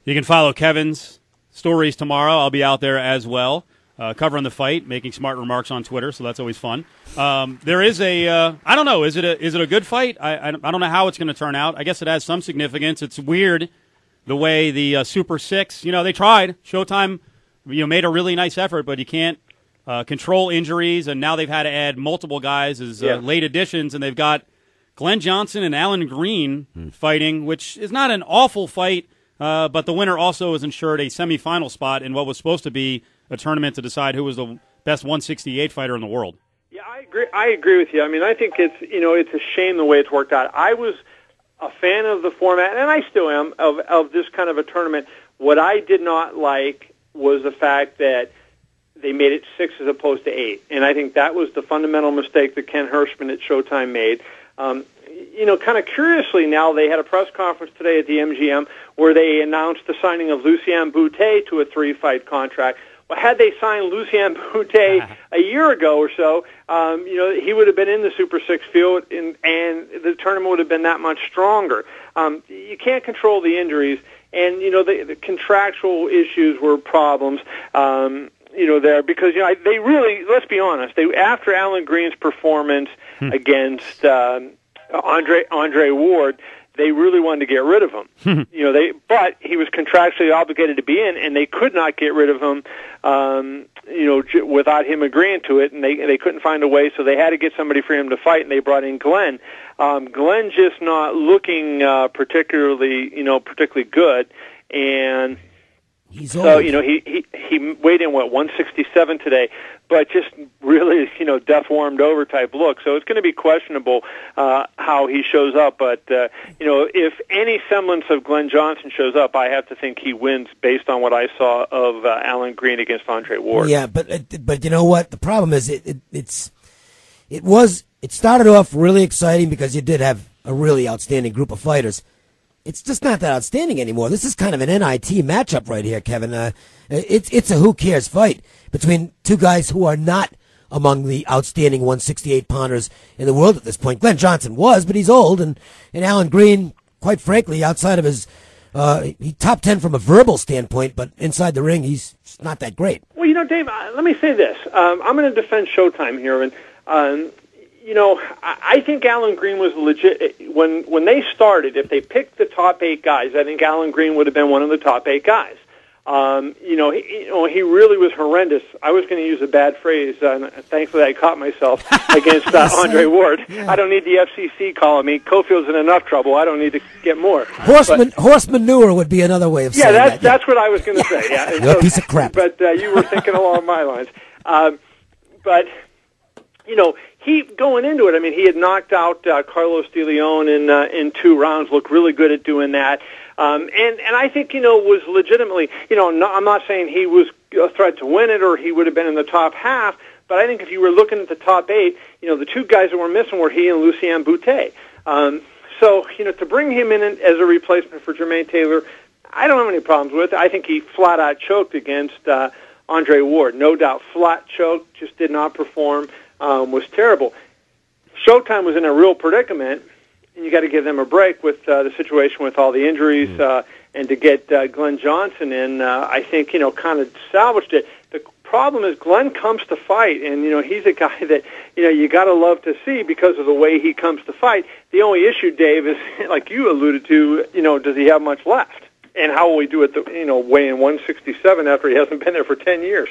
You can follow Kevin's stories tomorrow. I'll be out there as well, covering the fight, making smart remarks on Twitter, so that's always fun. There is I don't know, is it a good fight? I don't know how it's going to turn out. I guess it has some significance. It's weird the way the Super 6, they tried. Showtime, made a really nice effort, but you can't control injuries, and now they've had to add multiple guys as late additions, and they've got Glenn Johnson and Alan Green fighting, which is not an awful fight, but the winner also is ensured a semifinal spot in what was supposed to be a tournament to decide who was the best 168 fighter in the world. Yeah, I agree with you. I mean, I think it's a shame the way it's worked out. I was a fan of the format, and I still am, of this kind of a tournament. What I did not like was the fact that they made it 6 as opposed to 8, and I think that was the fundamental mistake that Ken Hirschman at Showtime made. Kind of curiously now, they had a press conference today at the MGM where they announced the signing of Lucien Boutet to a 3-fight contract. Well, had they signed Lucien Boutet a year ago or so, he would have been in the Super 6 field, and the tournament would have been that much stronger. You can't control the injuries, and, the contractual issues were problems, there, because, they really, let's be honest, after Alan Green's performance against Andre Ward, they really wanted to get rid of him. But he was contractually obligated to be in, and they could not get rid of him, without him agreeing to it, and they couldn't find a way, so they had to get somebody for him to fight, and they brought in Glenn. Glenn just not looking particularly good, and he's so old. he weighed in 167 today, but just really death-warmed over type look. So it's going to be questionable how he shows up. But if any semblance of Glenn Johnson shows up, I have to think he wins based on what I saw of Alan Green against Andre Ward. Yeah, but you know what? The problem is it started off really exciting because you did have a really outstanding group of fighters. It's just not that outstanding anymore. This is kind of an NIT matchup right here, Kevin. It's a who cares fight between two guys who are not among the outstanding 168-pounders in the world at this point. Glenn Johnson was, but he's old, and Alan Green, quite frankly, outside of his he top 10 from a verbal standpoint, but inside the ring, he's not that great. Well, Dave, let me say this. I'm going to defend Showtime here, and I think Alan Green was legit. When they started, if they picked the top 8 guys, I think Alan Green would have been one of the top 8 guys. He really was horrendous. I was going to use a bad phrase, and thankfully I caught myself against Andre Ward. Yeah. I don't need the FCC calling me. Cofield's in enough trouble. I don't need to get more. Horse manure would be another way of saying that. Yeah, that's what I was going to say. Yeah, you're a piece of crap. But you were thinking along my lines. He going into it, I mean, he had knocked out Carlos De Leon in 2 rounds. Looked really good at doing that, and I think was legitimately. I'm not saying he was a threat to win it or he would have been in the top half, but I think if you were looking at the top 8, the 2 guys that were missing were he and Lucien Boutet. So to bring him in as a replacement for Jermaine Taylor, I don't have any problems with it. I think he flat out choked against Andre Ward, no doubt, flat choked, just did not perform. Was terrible. Showtime was in a real predicament, and you got to give them a break with the situation with all the injuries, and to get Glenn Johnson in, I think kind of salvaged it. The problem is Glenn comes to fight, and he's a guy that you got to love to see because of the way he comes to fight. The only issue, Dave, is like you alluded to. Does he have much left? And how will he do it? Weighing 167 after he hasn't been there for 10 years?